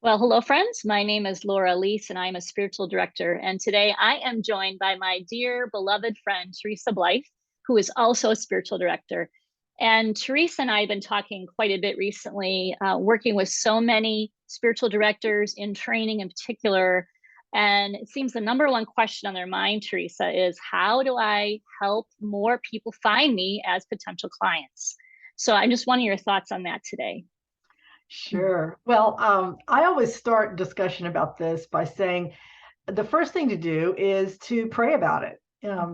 Well, hello, friends. My name is Laura Leese, and I'm a spiritual director. And today I am joined by my dear, beloved friend, Teresa Blythe, who is also a spiritual director. And Teresa and I have been talking quite a bit recently, working with so many spiritual directors in training in particular. And it seems the number one question on their mind, Teresa, is how do I help more people find me as potential clients? So I'm just wanting your thoughts on that today. Sure. Well, I always start discussion about this by saying the first thing to do is to pray about it.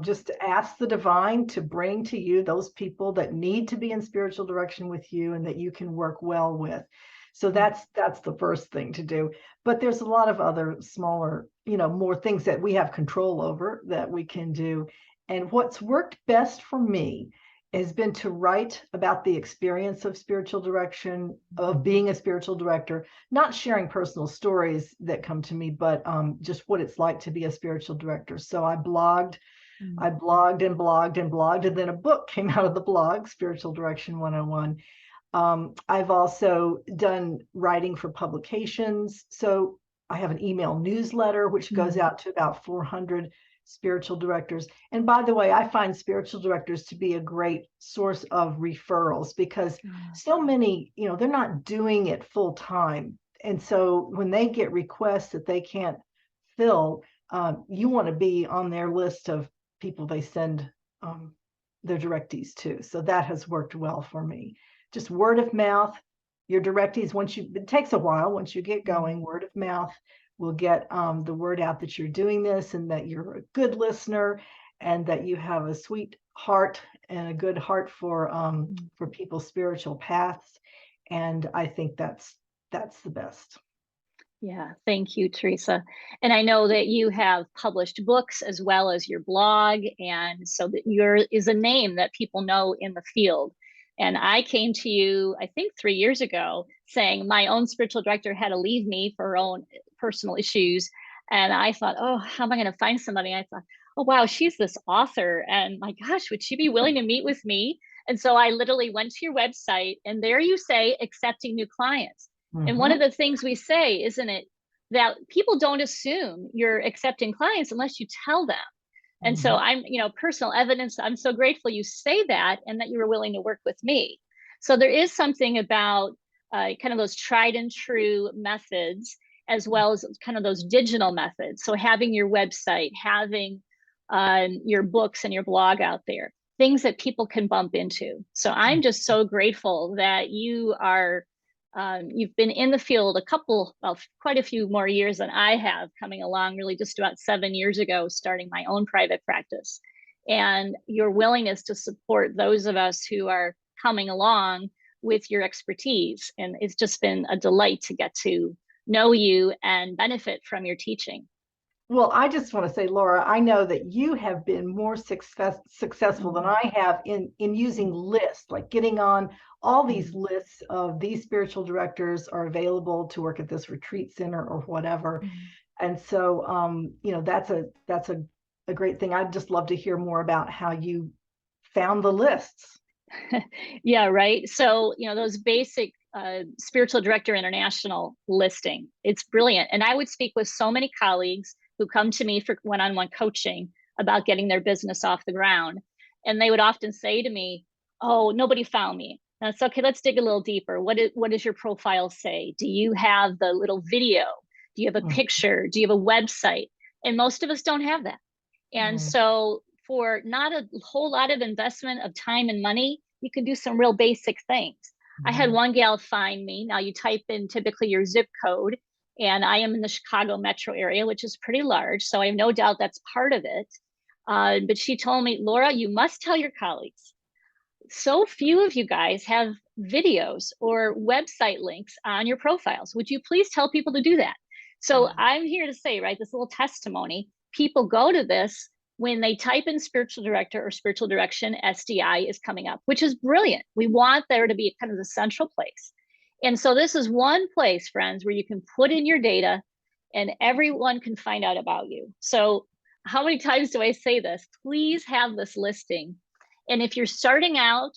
Just to ask the divine to bring to you those people that need to be in spiritual direction with you and that you can work well with. So that's the first thing to do. But there's a lot of other smaller, more things that we have control over that we can do. And what's worked best for me has been to write about the experience of spiritual direction, of being a spiritual director, not sharing personal stories that come to me, but just what it's like to be a spiritual director. So I blogged and blogged and blogged, and then a book came out of the blog, Spiritual Direction 101. I've also done writing for publications. So I have an email newsletter, which goes out to about 400 spiritual directors. And by the way, I find spiritual directors to be a great source of referrals because so many, they're not doing it full time. And so when they get requests that they can't fill, you want to be on their list of people they send their directees to. So that has worked well for me. Just word of mouth, your directees, it takes a while, once you get going, word of mouth will get the word out that you're doing this and that you're a good listener and that you have a sweet heart and a good heart for people's spiritual paths. And I think that's the best. Yeah, thank you, Teresa. And I know that you have published books as well as your blog, and so that your is a name that people know in the field. And I came to you, I think 3 years ago, saying my own spiritual director had to leave me for her own personal issues. And I thought, oh, how am I going to find somebody? I thought, oh, wow, she's this author. And my gosh, would she be willing to meet with me? And so I literally went to your website, and there you say, accepting new clients. And one of the things we say, isn't it, that people don't assume you're accepting clients unless you tell them. And so personal evidence, I'm so grateful you say that and that you were willing to work with me. So there is something about kind of those tried and true methods, as well as kind of those digital methods. So having your website, having your books and your blog out there, things that people can bump into. So I'm just so grateful that you've been in the field quite a few more years than I have, coming along really just about 7 years ago, starting my own private practice. And your willingness to support those of us who are coming along with your expertise. And it's just been a delight to get to know you and benefit from your teaching. Well, I just want to say, Laura, I know that you have been more successful than I have in using lists, like getting on all these lists of these spiritual directors are available to work at this retreat center or whatever. And so, that's a great thing. I'd just love to hear more about how you found the lists. Yeah, right. So, those basic spiritual director international listing, it's brilliant. And I would speak with so many colleagues who come to me for one-on-one coaching about getting their business off the ground. And they would often say to me, oh, nobody found me. That's okay. Let's dig a little deeper. What does your profile say? Do you have the little video? Do you have a picture? Do you have a website? And most of us don't have that. And so for not a whole lot of investment of time and money, you can do some real basic things. I had one gal find me. Now you type in typically your zip code, and I am in the Chicago metro area, which is pretty large. So I have no doubt that's part of it. But she told me, Laura, you must tell your colleagues. So few of you guys have videos or website links on your profiles. Would you please tell people to do that? So I'm here to say, right, this little testimony, people go to this when they type in spiritual director or spiritual direction, SDI is coming up, which is brilliant. We want there to be kind of the central place. And so this is one place, friends, where you can put in your data and everyone can find out about you. So how many times do I say this? Please have this listing. And if you're starting out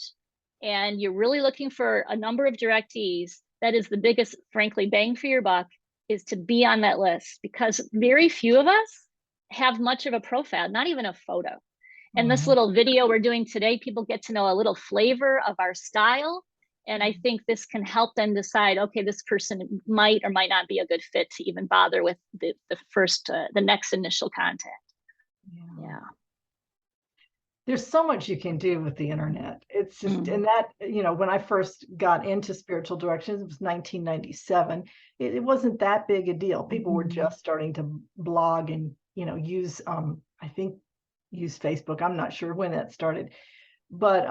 and you're really looking for a number of directees, that is the biggest, frankly, bang for your buck, is to be on that list, because very few of us have much of a profile, not even a photo. And this little video we're doing today, people get to know a little flavor of our style. And I think this can help them decide, okay, this person might or might not be a good fit to even bother with the next initial contact. Yeah. There's so much you can do with the internet. It's just, and that, when I first got into spiritual directions, it was 1997. It wasn't that big a deal. People were just starting to blog and, use, I think, use Facebook. I'm not sure when that started. But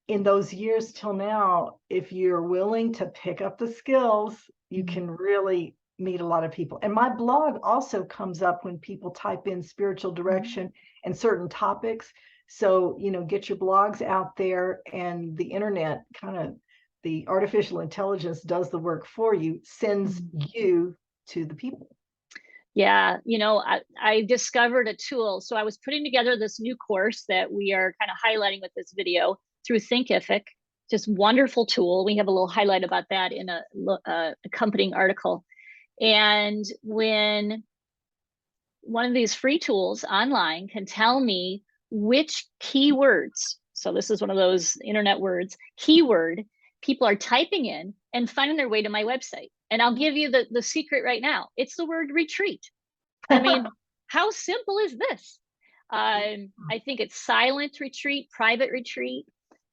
in those years till now, if you're willing to pick up the skills, you can really meet a lot of people. And my blog also comes up when people type in spiritual direction and certain topics. So, get your blogs out there, and the internet, kind of the artificial intelligence does the work for you, sends you to the people. Yeah, I discovered a tool. So I was putting together this new course that we are kind of highlighting with this video through Thinkific. Just wonderful tool. We have a little highlight about that in a accompanying article. And when one of these free tools online can tell me which keywords, so this is one of those internet words, keyword, people are typing in and finding their way to my website. And I'll give you the secret right now. It's the word retreat. I mean, how simple is this? I think it's silent retreat, private retreat.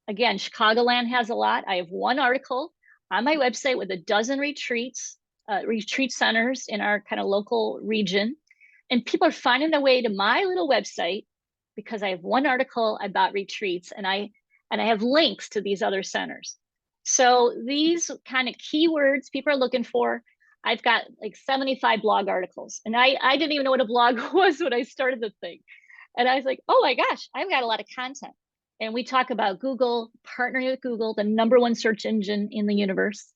Again, Chicagoland has a lot. I have one article on my website with a dozen retreats, retreat centers in our kind of local region. And people are finding their way to my little website because I have one article about retreats, and I have links to these other centers. So these kind of keywords people are looking for, I've got like 75 blog articles, and I didn't even know what a blog was when I started the thing. And I was like, oh my gosh, I've got a lot of content. And we talk about Google, partnering with Google, the #1 search engine in the universe.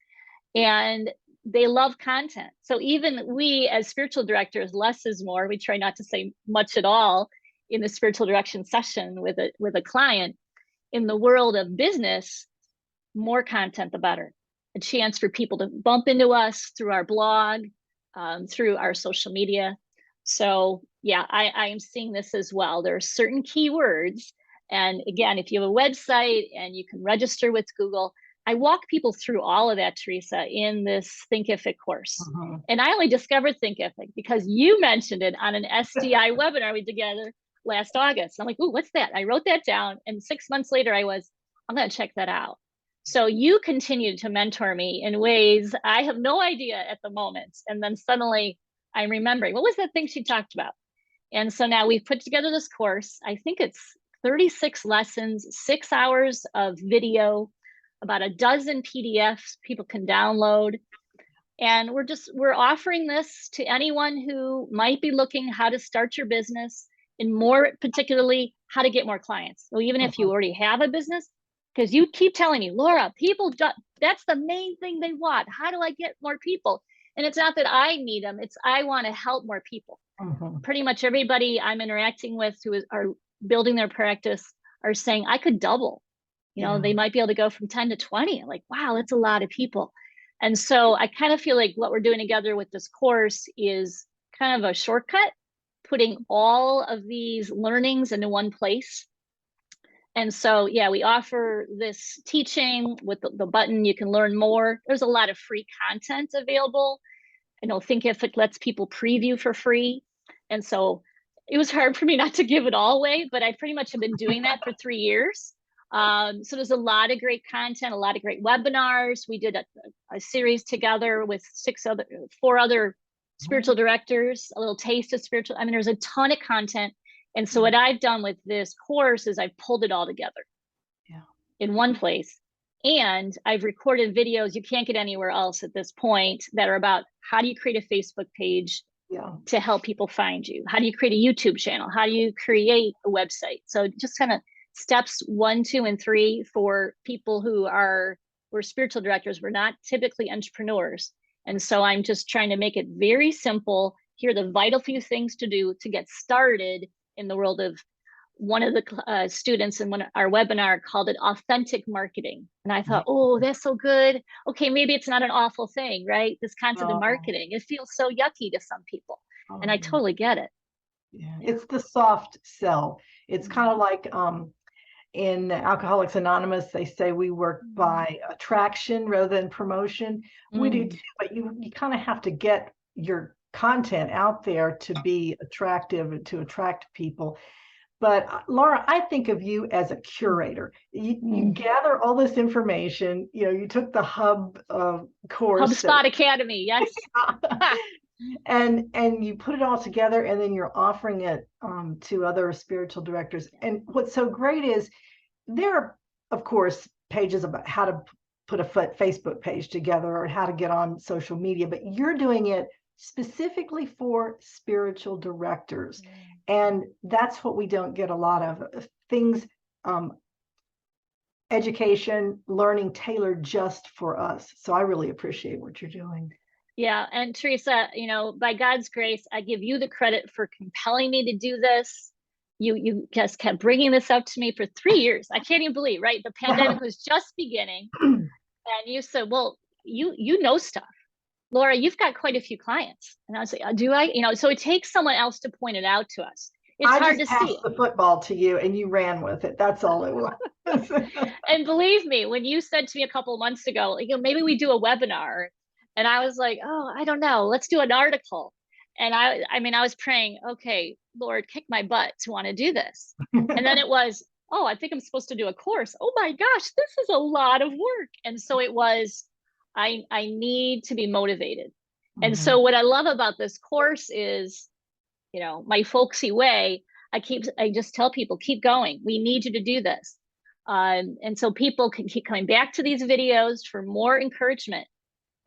And they love content. So even we as spiritual directors, less is more. We try not to say much at all in the spiritual direction session with a client. In the world of business, more content, the better. A chance for people to bump into us through our blog, through our social media. So yeah, I am seeing this as well. There are certain keywords. And again, if you have a website and you can register with Google, I walk people through all of that, Teresa, in this Thinkific course. And I only discovered Thinkific because you mentioned it on an SDI webinar we did together last August. I'm like, ooh, what's that? I wrote that down. And 6 months later, I'm going to check that out. So you continue to mentor me in ways I have no idea at the moment. And then suddenly I'm remembering, what was that thing she talked about? And so now we've put together this course. I think it's 36 lessons, 6 hours of video, about a dozen PDFs people can download. And we're offering this to anyone who might be looking how to start your business, and more particularly, how to get more clients. So even if you already have a business, because you keep telling me, Laura, that's the main thing they want. How do I get more people? And it's not that I need them, it's I want to help more people. Pretty much everybody I'm interacting with who are building their practice are saying, I could double. They might be able to go from 10 to 20. I'm like, wow, that's a lot of people. And so I kind of feel like what we're doing together with this course is kind of a shortcut, putting all of these learnings into one place. And so, yeah, we offer this teaching with the button. You can learn more. There's a lot of free content available. I know Thinkific lets people preview for free. And so it was hard for me not to give it all away, but I pretty much have been doing that for 3 years. So there's a lot of great content, a lot of great webinars. We did a series together with 4 other spiritual directors, a little taste of spiritual. I mean, there's a ton of content. And so what I've done with this course is I've pulled it all together in one place. And I've recorded videos you can't get anywhere else at this point that are about how do you create a Facebook page to help people find you? How do you create a YouTube channel? How do you create a website? So just kind of steps 1, 2, and 3 for people we're spiritual directors. We're not typically entrepreneurs. And so I'm just trying to make it very simple. Here are the vital few things to do to get started in the world of one of the students in our webinar called it authentic marketing. And I thought, Yeah. oh, that's so good. Okay, maybe it's not an awful thing, right? This concept of Oh, marketing, it feels so yucky to some people. And I oh, totally get it. yeah. Yeah. It's the soft sell. It's kind of Mm. like in Alcoholics Anonymous, they say we work by attraction rather than promotion. We do too, Mm. but you kind of have to get your content out there to be attractive and to attract people. But Laura, I think of you as a curator. You Mm. gather all this information. You took the Hub course that, HubSpot Academy, yes. and you put it all together, and then you're offering it to other spiritual directors. And what's so great is there are, of course, pages about how to put a Facebook page together or how to get on social media, but you're doing it specifically for spiritual directors. And that's what we don't get a lot of things, education, learning tailored just for us. So I really appreciate what you're doing. Yeah. And Teresa, by God's grace, I give you the credit for compelling me to do this. You just kept bringing this up to me for 3 years. I can't even believe, right? The pandemic was just beginning. And you said, well, you know stuff. Laura, you've got quite a few clients. And I was like, do I? So it takes someone else to point it out to us. It's I hard just to see passed it. the football to you and you ran with it. That's all it was. And believe me, when you said to me a couple of months ago, maybe we do a webinar, and I was like, oh, I don't know, let's do an article. And I was praying, okay, Lord, kick my butt to want to do this. And then it was, oh, I think I'm supposed to do a course. Oh my gosh, this is a lot of work. And so it was, I need to be motivated. And so what I love about this course is, my folksy way, I just tell people, keep going. We need you to do this. And so people can keep coming back to these videos for more encouragement.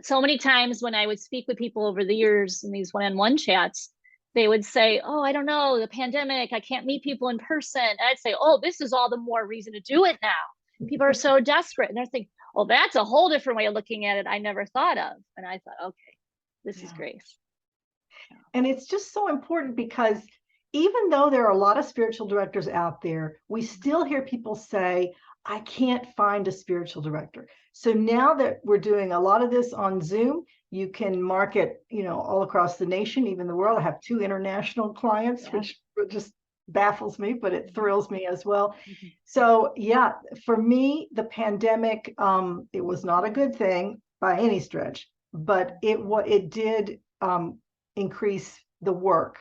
So many times when I would speak with people over the years in these one-on-one chats, they would say, oh, I don't know, the pandemic, I can't meet people in person. And I'd say, oh, this is all the more reason to do it now. People are so desperate. And they're thinking, oh, that's a whole different way of looking at it I never thought of. And I thought, okay, this is grace. And it's just so important because even though there are a lot of spiritual directors out there, we still hear people say, I can't find a spiritual director. So now that we're doing a lot of this on Zoom, you can market, all across the nation, even the world. I have 2 international clients, which just baffles me, but it thrills me as well. So yeah, for me, the pandemic, it was not a good thing by any stretch, but it did increase the work.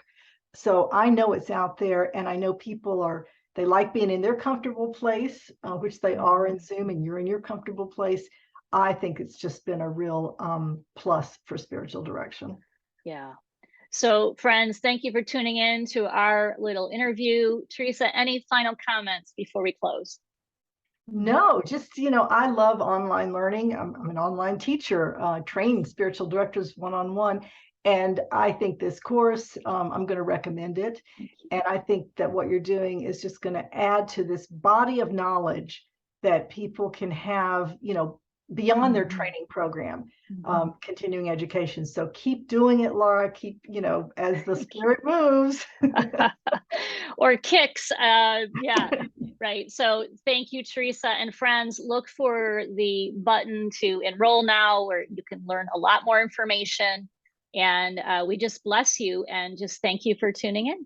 So I know it's out there, and I know people they like being in their comfortable place, which they are in Zoom, and you're in your comfortable place. I think it's just been a real plus for spiritual direction. Yeah. So friends, thank you for tuning in to our little interview. Teresa, any final comments before we close? No, just, I love online learning. I'm an online teacher, training spiritual directors one-on-one. And I think this course, I'm going to recommend it. And I think that what you're doing is just going to add to this body of knowledge that people can have, beyond their training program, continuing education. So keep doing it, Laura. Keep, as the spirit moves. Or kicks. Yeah, right. So thank you, Teresa. And friends, look for the button to enroll now, where you can learn a lot more information. And we just bless you and just thank you for tuning in.